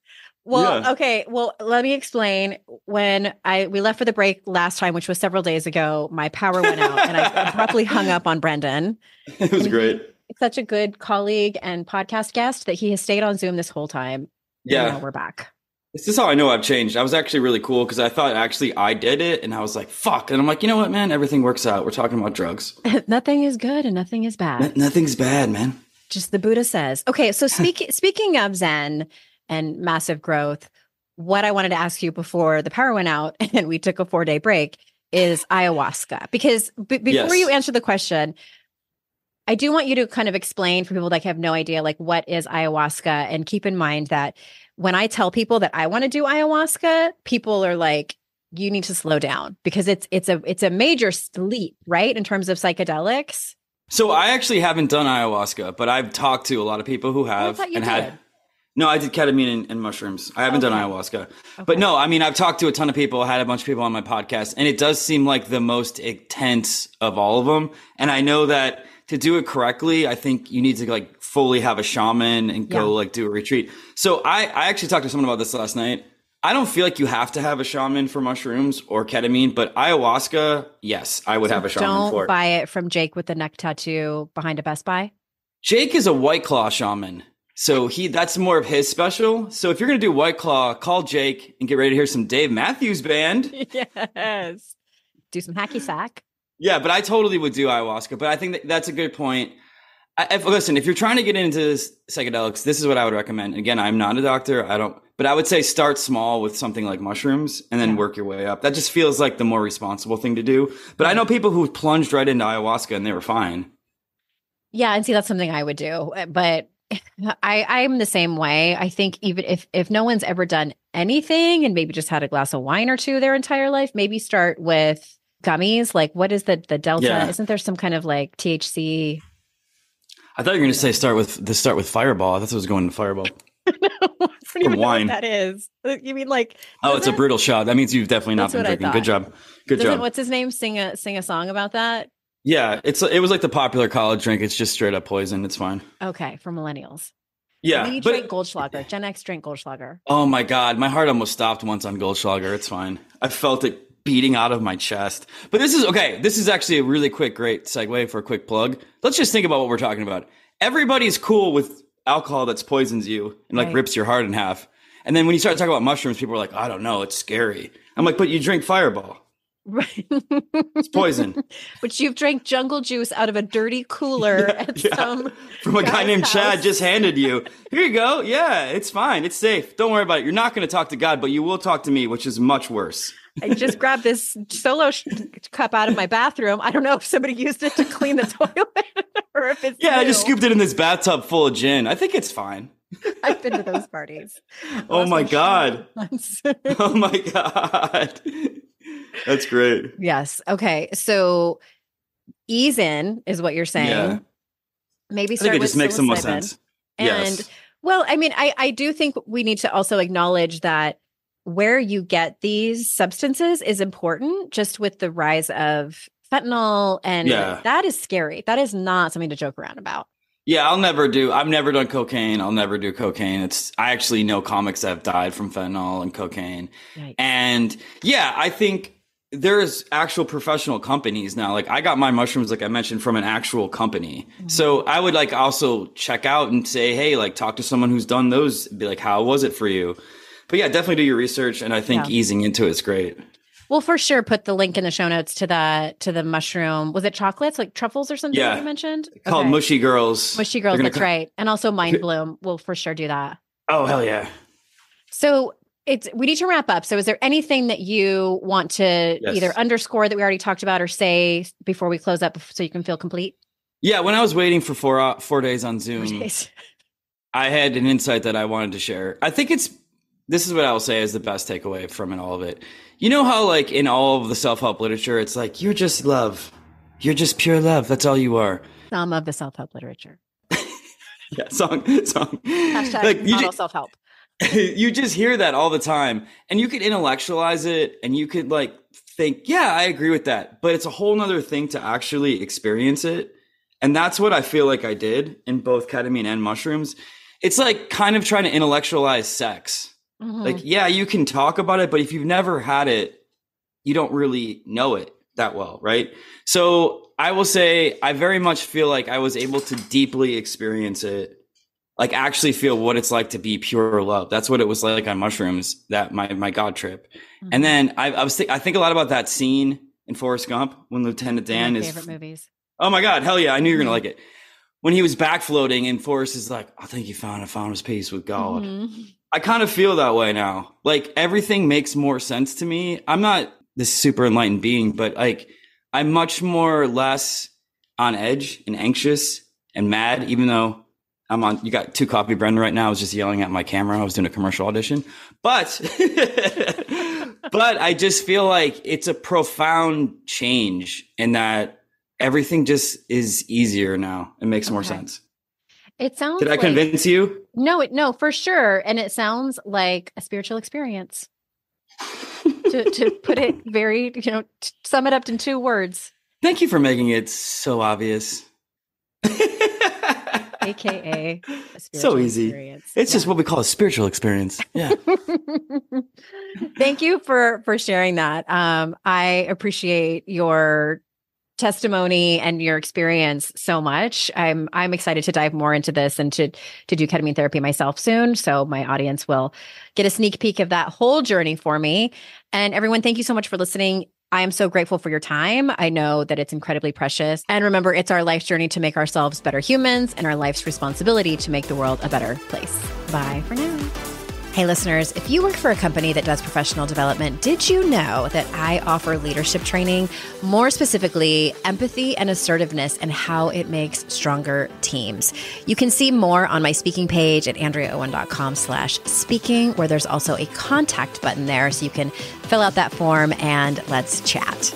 Well, yeah. Okay. Well, let me explain. When we left for the break last time, which was several days ago, my power went out and I abruptly hung up on Brendan. It was great. Such a good colleague and podcast guest that he has stayed on Zoom this whole time. Yeah. And now we're back. This is how I know I've changed. I was actually really cool because I thought actually I did it and I was like, fuck. And I'm like, you know what, man? Everything works out. We're talking about drugs. Nothing is good and nothing is bad. Nothing's bad, man. Just the Buddha says. Okay. So speaking of Zen and massive growth, what I wanted to ask you before the power went out and we took a 4-day break is ayahuasca. Because before you answer the question, I do want you to kind of explain for people that have no idea, like, what is ayahuasca? And keep in mind that when I tell people that I want to do ayahuasca, people are like, you need to slow down because it's a major leap, right? In terms of psychedelics. So I actually haven't done ayahuasca, but I've talked to a lot of people who have. I thought you did. No, I did ketamine and mushrooms. I haven't done ayahuasca. Okay. But no, I mean, I've talked to a ton of people, had a bunch of people on my podcast, and it does seem like the most intense of all of them. And I know that to do it correctly, I think you need to like fully have a shaman and go like do a retreat. So I actually talked to someone about this last night. I don't feel like you have to have a shaman for mushrooms or ketamine, but ayahuasca, yes, I would have a shaman for it. Don't buy it from Jake with the neck tattoo behind a Best Buy. Jake is a White Claw shaman. So that's more of his special. So if you're going to do White Claw, call Jake and get ready to hear some Dave Matthews Band. Yes. Do some hacky sack. Yeah, but I totally would do ayahuasca. But I think that's a good point. Listen, if you're trying to get into psychedelics, this is what I would recommend. Again, I'm not a doctor. But I would say start small with something like mushrooms and then work your way up. That just feels like the more responsible thing to do. But I know people who plunged right into ayahuasca and they were fine. Yeah, and see, that's something I would do. But I'm the same way. I think even if no one's ever done anything and maybe just had a glass of wine or two their entire life, maybe start with gummies. Like, what is the delta? Yeah. Isn't there some kind of like THC? I thought you were going to say start with Fireball. That's what was going to Fireball. No, I don't even know what that is. You mean like? Oh, it's a brutal shot. That means you've definitely not been drinking. Good job. Good job. What's his name? Sing a song about that. Yeah, it was like the popular college drink. It's just straight up poison. It's fine. Okay, for millennials. Yeah, we drink Goldschlager. Gen X drink Goldschlager. Oh my God, my heart almost stopped once on Goldschlager. It's fine. I felt it beating out of my chest. But this is okay. This is actually a really great segue for a quick plug. Let's just think about what we're talking about. Everybody's cool with alcohol that poisons you and like rips your heart in half. And then when you start talking about mushrooms, people are like, I don't know, it's scary. I'm like, but you drink Fireball. Right. It's poison. But you've drank jungle juice out of a dirty cooler from a guy named Chad just handed you. Here you go. Yeah, it's fine. It's safe. Don't worry about it. You're not going to talk to God, but you will talk to me, which is much worse. I just grabbed this solo cup out of my bathroom. I don't know if somebody used it to clean the toilet or if it's new. I just scooped it in this bathtub full of gin. I think it's fine. I've been to those parties. Oh my God. Oh my God. That's great. Yes. Okay. So ease in is what you're saying. Yeah. Maybe start I think it with just makes some more sense. And well, I mean, I do think we need to also acknowledge that where you get these substances is important, just with the rise of fentanyl. And that is scary. That is not something to joke around about. Yeah, I've never done cocaine. I'll never do cocaine. I actually know comics that have died from fentanyl and cocaine. Yikes. And I think there's actual professional companies now. Like I got my mushrooms, like I mentioned, from an actual company. Mm-hmm. So I would like also check out and say, hey, like talk to someone who's done those. Be like, how was it for you? But yeah, definitely do your research. And I think easing into it is great. We'll for sure put the link in the show notes to the mushroom. Was it chocolates, like truffles or something that you mentioned? Called Mushy Girls. Mushy Girls, that's right. And also Mind Bloom. We'll for sure do that. Oh, hell yeah. So we need to wrap up. So is there anything that you want to either underscore that we already talked about or say before we close up so you can feel complete? Yeah, when I was waiting for 4 days on Zoom, I had an insight that I wanted to share. I think this is what I will say is the best takeaway from all of it. You know how like in all of the self-help literature, it's like, you're just love. You're just pure love. That's all you are. Some of the self-help literature. Yeah, song. Hashtag like, model self-help. You just hear that all the time, and you could intellectualize it and you could like think, yeah, I agree with that. But it's a whole nother thing to actually experience it. And that's what I feel like I did in both ketamine and mushrooms. It's like kind of trying to intellectualize sex. Mm-hmm. Like, yeah, you can talk about it, but if you've never had it, you don't really know it that well, right? So I will say I very much feel like I was able to deeply experience it, like actually feel what it's like to be pure love. That's what it was like on mushrooms, that my God trip. Mm-hmm. And then I think a lot about that scene in Forrest Gump when Lieutenant Dan is favorite movies. Oh my God, hell yeah, I knew you were gonna like it. When he was back floating and Forrest is like, I think he found his peace with God. Mm-hmm. I kind of feel that way now. Like everything makes more sense to me. I'm not this super enlightened being, but like I'm much more less on edge and anxious and mad, even though you got 2 coffee Brendan right now. I was just yelling at my camera. I was doing a commercial audition, but I just feel like it's a profound change in that everything just is easier now. It makes more sense. It sounds. Did I convince you? No, for sure. And it sounds like a spiritual experience. to put it very, to sum it up in 2 words. Thank you for making it so obvious. AKA a spiritual so easy. Experience. It's just what we call a spiritual experience. Yeah. Thank you for sharing that. I appreciate your testimony and your experience so much. I'm excited to dive more into this and to do ketamine therapy myself soon. So my audience will get a sneak peek of that whole journey for me. And everyone, thank you so much for listening. I am so grateful for your time. I know that it's incredibly precious. And remember, it's our life's journey to make ourselves better humans and our life's responsibility to make the world a better place. Bye for now. Hey listeners, if you work for a company that does professional development, did you know that I offer leadership training, more specifically empathy and assertiveness and how it makes stronger teams? You can see more on my speaking page at AndreaOwen.com/speaking, where there's also a contact button there so you can fill out that form and let's chat.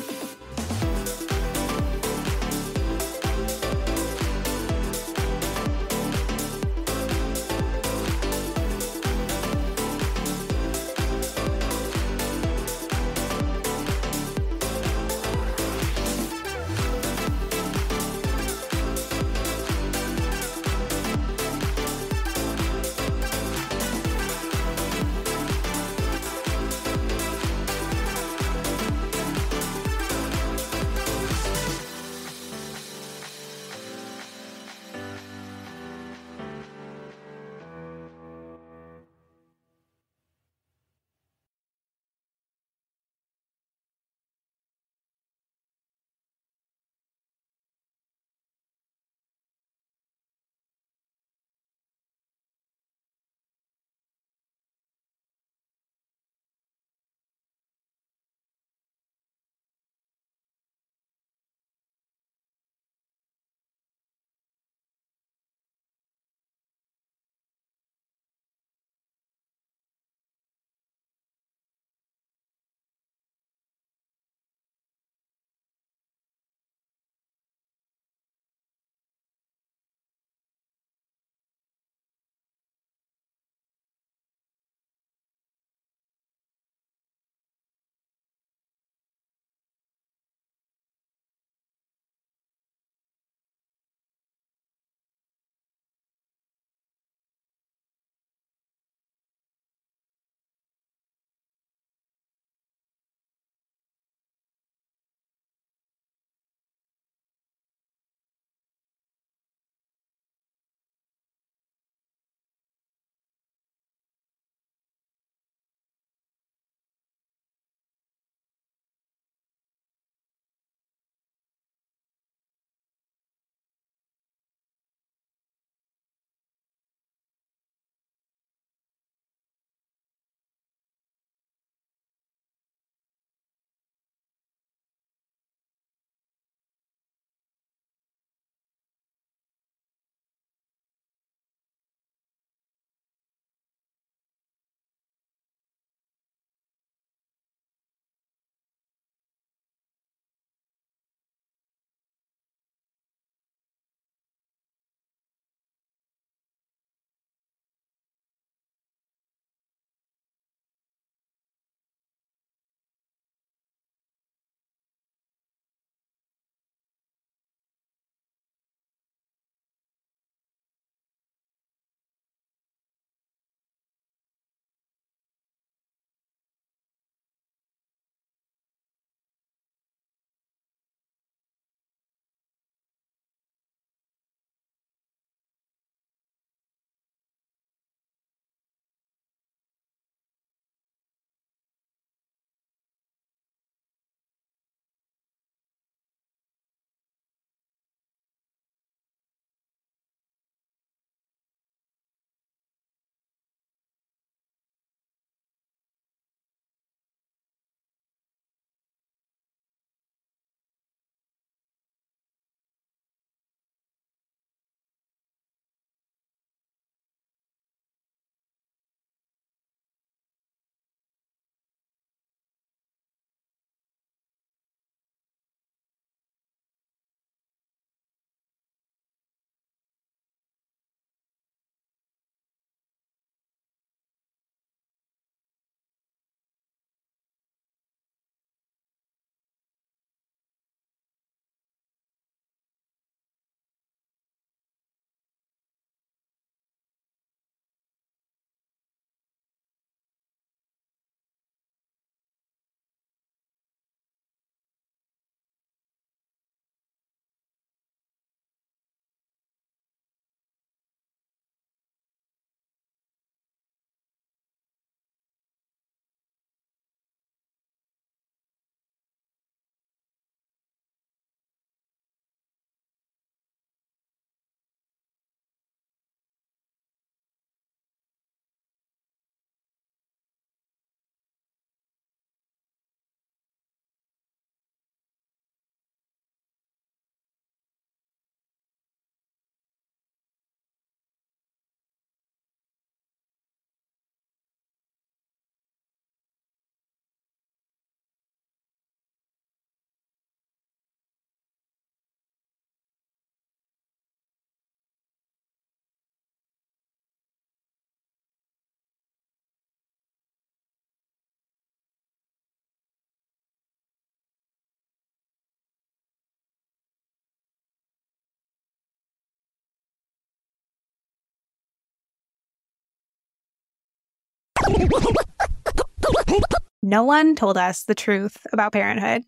No one told us the truth about parenthood.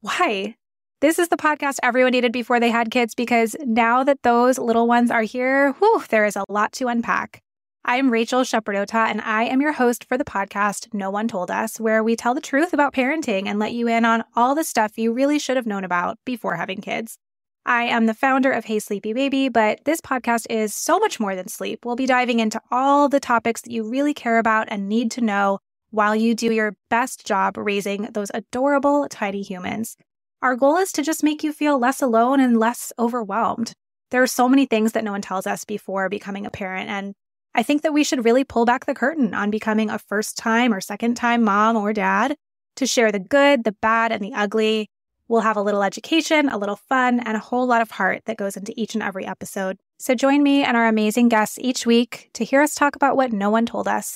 Why? This is the podcast everyone needed before they had kids, because now that those little ones are here, there is a lot to unpack. I'm Rachel Shepardota, and I am your host for the podcast No One Told Us, where we tell the truth about parenting and let you in on all the stuff you really should have known about before having kids. I am the founder of Hey Sleepy Baby, but this podcast is so much more than sleep. We'll be diving into all the topics that you really care about and need to know while you do your best job raising those adorable, tiny humans. Our goal is to just make you feel less alone and less overwhelmed. There are so many things that no one tells us before becoming a parent, and I think that we should really pull back the curtain on becoming a first-time or second-time mom or dad to share the good, the bad, and the ugly. We'll have a little education, a little fun, and a whole lot of heart that goes into each and every episode. So join me and our amazing guests each week to hear us talk about what no one told us.